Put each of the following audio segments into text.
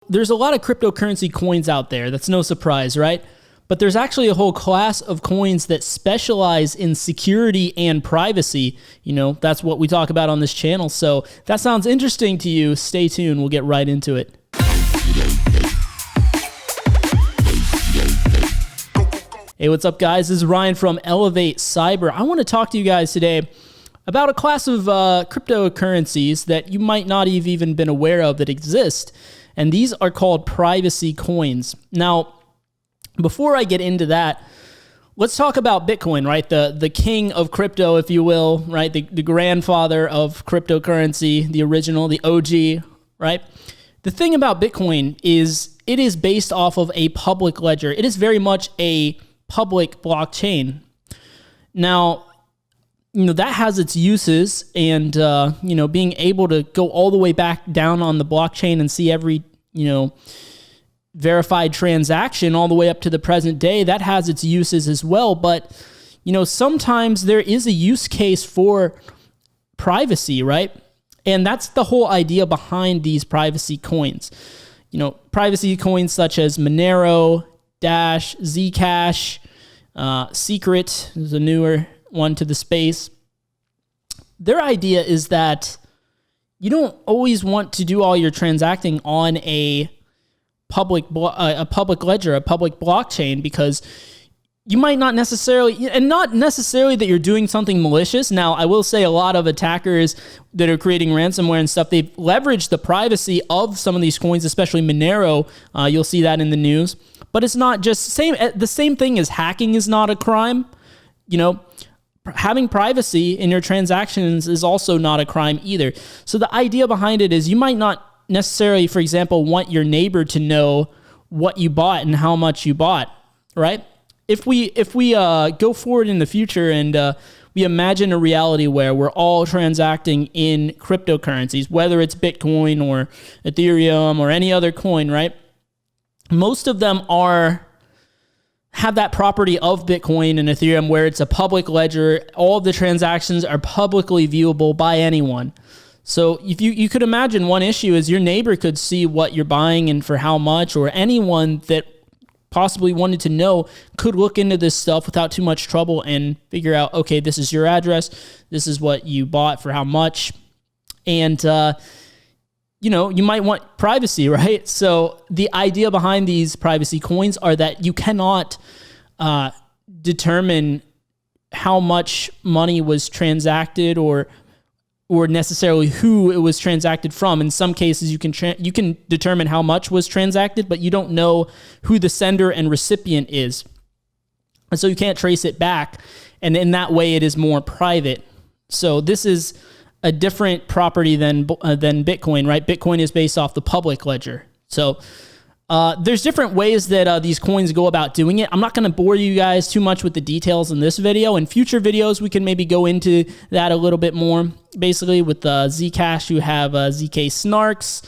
There's a lot of cryptocurrency coins out there. That's no surprise, right? But there's actually a whole class of coins that specialize in security and privacy. That's what we talk about on this channel. So if that sounds interesting to you, stay tuned. We'll get right into it. Hey, what's up, guys? This is Ryan from elevatecyber. I want to talk to you guys today about a class of cryptocurrencies that you might not have even been aware of that exist. And these are called privacy coins. Now, before I get into that, let's talk about Bitcoin, right? The king of crypto, if you will, right? The grandfather of cryptocurrency, the original, the OG, right? The thing about Bitcoin is it is based off of a public ledger. It is very much a public blockchain. Now, that has its uses, and, being able to go all the way back down on the blockchain and see every, verified transaction all the way up to the present day, that has its uses as well. But, sometimes there is a use case for privacy, right? And that's the whole idea behind these privacy coins. Privacy coins such as Monero, Dash, Zcash, Secret is a newer one to the space. Their idea is that you don't always want to do all your transacting on a public ledger, a public blockchain, because you might not necessarily, and not necessarily that you're doing something malicious. Now, I will say a lot of attackers that are creating ransomware and stuff, they've leveraged the privacy of some of these coins, especially Monero. You'll see that in the news. But it's not just the same thing as hacking is not a crime. Having privacy in your transactions is also not a crime either. So the idea behind it is you might not necessarily, for example, want your neighbor to know what you bought and how much you bought, right? If we go forward in the future and we imagine a reality where we're all transacting in cryptocurrencies, whether it's Bitcoin or Ethereum or any other coin, right? Most of them have that property of Bitcoin and Ethereum where it's a public ledger. All of the transactions are publicly viewable by anyone. So if you could imagine, one issue is your neighbor could see what you're buying and for how much, or anyone that possibly wanted to know could look into this stuff without too much trouble and figure out, okay, this is your address, this is what you bought for how much. And, you might want privacy, right? So the idea behind these privacy coins are that you cannot determine how much money was transacted or necessarily who it was transacted from. In some cases, you can determine how much was transacted, but you don't know who the sender and recipient is. And so you can't trace it back. And in that way, it is more private. So this is a different property than Bitcoin, right? Bitcoin is based off the public ledger. So there's different ways that these coins go about doing it. I'm not going to bore you guys too much with the details in this video. In future videos, we can maybe go into that a little bit more. Basically, with Zcash, you have ZK snarks.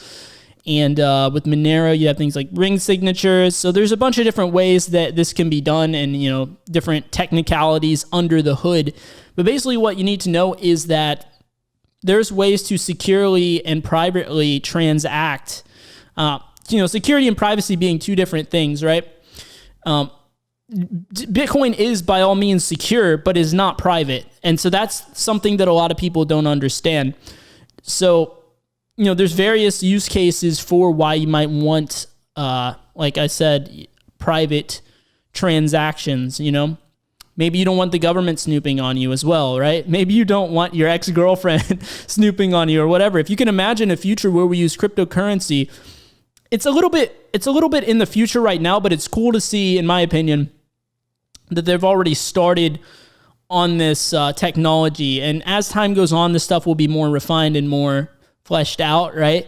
And with Monero, you have things like ring signatures. So there's a bunch of different ways that this can be done and, different technicalities under the hood. But basically what you need to know is that there's ways to securely and privately transact. Security and privacy being two different things, right? Bitcoin is by all means secure, but is not private. And so that's something that a lot of people don't understand. So, there's various use cases for why you might want, like I said, private transactions, Maybe you don't want the government snooping on you as well, right? Maybe you don't want your ex-girlfriend snooping on you or whatever. If you can imagine a future where we use cryptocurrency, it's a little bit in the future right now, but it's cool to see, in my opinion, that they've already started on this technology. And as time goes on, this stuff will be more refined and more fleshed out, right?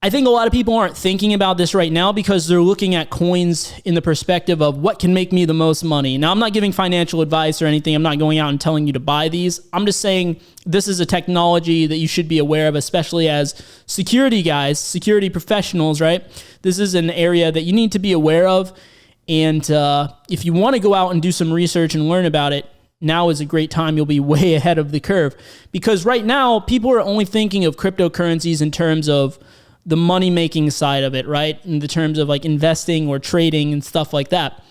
I think a lot of people aren't thinking about this right now because they're looking at coins in the perspective of what can make me the most money. Now, I'm not giving financial advice or anything. I'm not going out and telling you to buy these. I'm just saying this is a technology that you should be aware of, especially as security guys, security professionals, right? This is an area that you need to be aware of. And if you want to go out and do some research and learn about it, now is a great time. You'll be way ahead of the curve. Because right now, people are only thinking of cryptocurrencies in terms of the money-making side of it, right? In the terms of like investing or trading and stuff like that.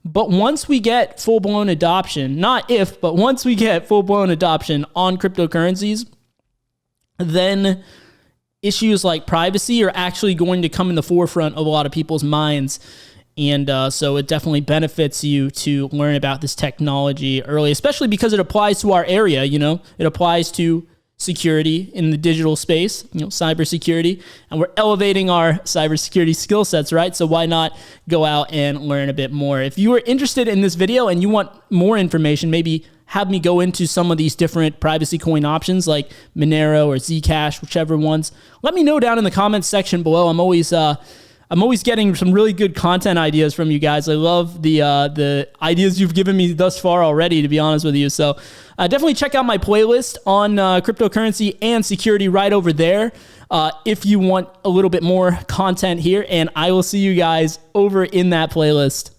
But once we get full-blown adoption, not if, but once we get full-blown adoption on cryptocurrencies, then issues like privacy are actually going to come in the forefront of a lot of people's minds. And so it definitely benefits you to learn about this technology early, especially because it applies to our area. It applies to security in the digital space, cybersecurity, and we're elevating our cybersecurity skill sets, right? So why not go out and learn a bit more? If you are interested in this video and you want more information, maybe have me go into some of these different privacy coin options like Monero or Zcash, whichever ones. Let me know down in the comments section below. I'm always getting some really good content ideas from you guys. I love the ideas you've given me thus far already, to be honest with you. So definitely check out my playlist on cryptocurrency and security right over there if you want a little bit more content here. And I will see you guys over in that playlist.